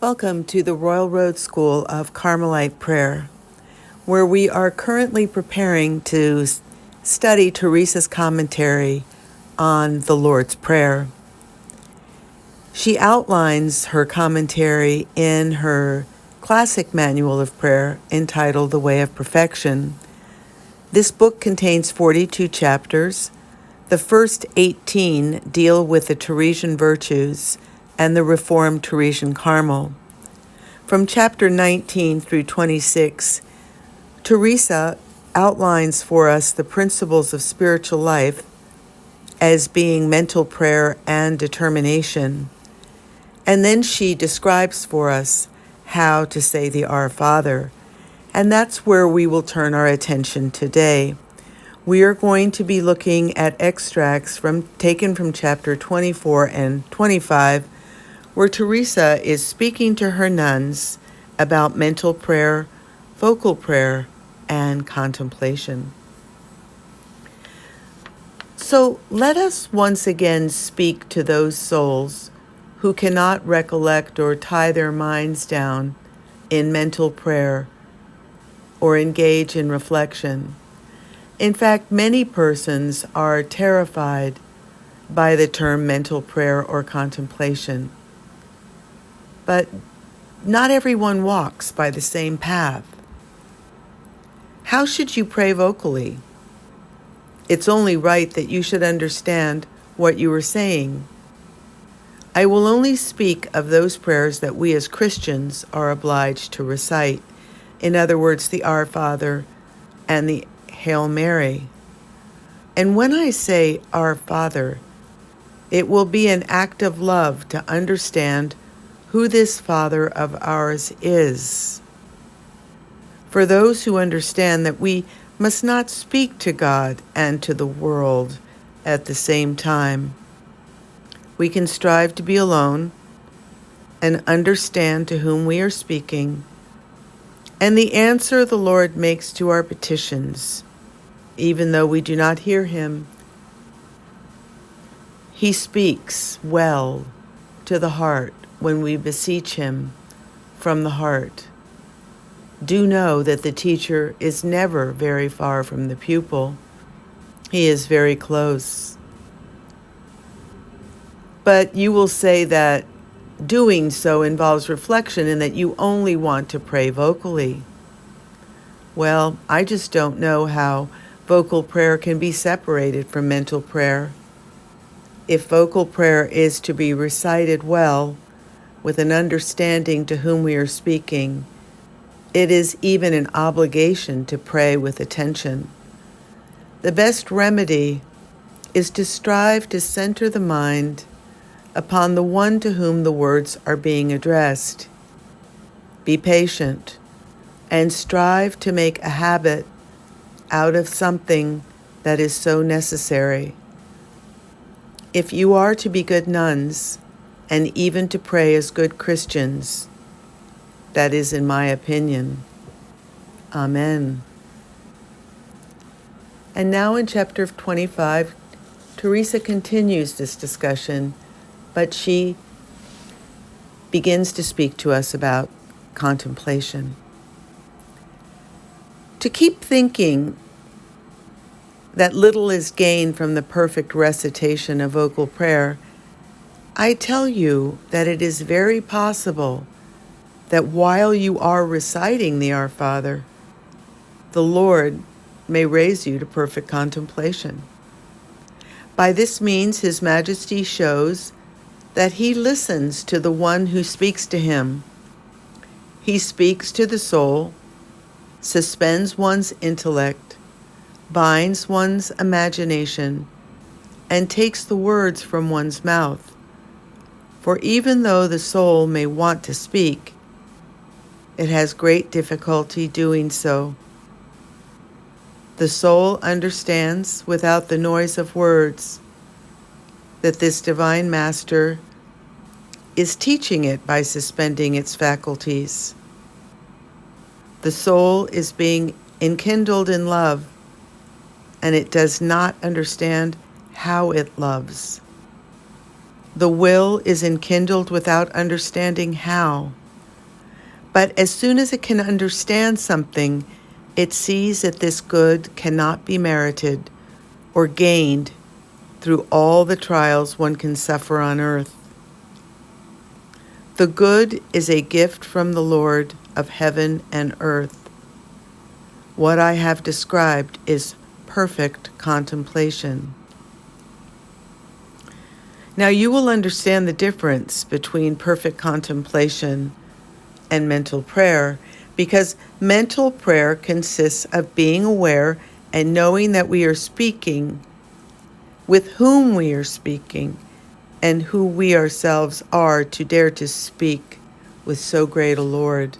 Welcome to the Royal Road School of Carmelite Prayer, where we are currently preparing to study Teresa's commentary on the Lord's Prayer. She outlines her commentary in her classic manual of prayer entitled The Way of Perfection. This book contains 42 chapters. The first 18 deal with the Teresian virtues and the Reformed Teresian Carmel. From chapter 19 through 26, Teresa outlines for us the principles of spiritual life as being mental prayer and determination. And then she describes for us how to say the Our Father. And that's where we will turn our attention today. We are going to be looking at extracts taken from chapter 24 and 25, where Teresa is speaking to her nuns about mental prayer, vocal prayer, and contemplation. So let us once again speak to those souls who cannot recollect or tie their minds down in mental prayer or engage in reflection. In fact, many persons are terrified by the term mental prayer or contemplation. But not everyone walks by the same path. How should you pray vocally? It's only right that you should understand what you are saying. I will only speak of those prayers that we as Christians are obliged to recite. In other words, the Our Father and the Hail Mary. And when I say Our Father, it will be an act of love to understand who this Father of ours is. For those who understand that we must not speak to God and to the world at the same time, we can strive to be alone and understand to whom we are speaking, and the answer the Lord makes to our petitions, even though we do not hear him. He speaks well to the heart when we beseech him from the heart. Do know that the teacher is never very far from the pupil. He is very close. But you will say that doing so involves reflection and that you only want to pray vocally. Well, I just don't know how vocal prayer can be separated from mental prayer. If vocal prayer is to be recited well, with an understanding to whom we are speaking, it is even an obligation to pray with attention. The best remedy is to strive to center the mind upon the one to whom the words are being addressed. Be patient and strive to make a habit out of something that is so necessary. If you are to be good nuns and even to pray as good Christians, that is in my opinion. Amen. And now in chapter 25, Teresa continues this discussion, but she begins to speak to us about contemplation. To keep thinking that little is gained from the perfect recitation of vocal prayer, I tell you that it is very possible that while you are reciting the Our Father, the Lord may raise you to perfect contemplation. By this means, His Majesty shows that He listens to the one who speaks to Him. He speaks to the soul, suspends one's intellect, binds one's imagination, and takes the words from one's mouth. For even though the soul may want to speak, it has great difficulty doing so. The soul understands without the noise of words that this divine master is teaching it by suspending its faculties. The soul is being enkindled in love, and it does not understand how it loves. The will is enkindled without understanding how. But as soon as it can understand something, it sees that this good cannot be merited or gained through all the trials one can suffer on earth. The good is a gift from the Lord of heaven and earth. What I have described is perfect contemplation. Now you will understand the difference between perfect contemplation and mental prayer, because mental prayer consists of being aware and knowing that we are speaking, with whom we are speaking, and who we ourselves are to dare to speak with so great a Lord.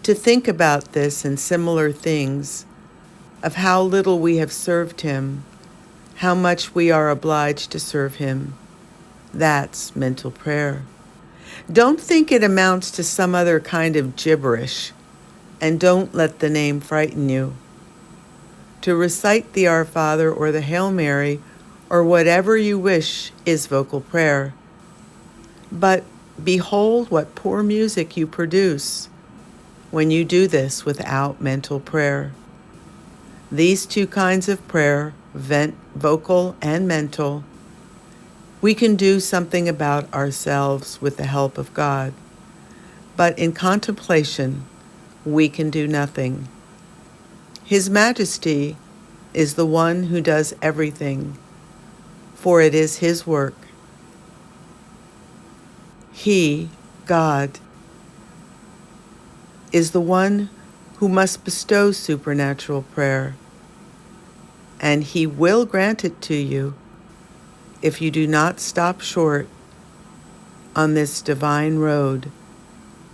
To think about this and similar things, of how little we have served Him, how much we are obliged to serve Him, that's mental prayer. Don't think it amounts to some other kind of gibberish, and don't let the name frighten you. To recite the Our Father or the Hail Mary or whatever you wish is vocal prayer. But behold what poor music you produce when you do this without mental prayer. These two kinds of prayer, vocal and mental, we can do something about ourselves with the help of God. But in contemplation, we can do nothing. His Majesty is the one who does everything, for it is His work. He, God, is the one who must bestow supernatural prayer, and He will grant it to you if you do not stop short on this divine road,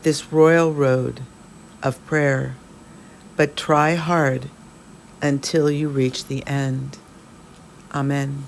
this royal road of prayer, but try hard until you reach the end. Amen.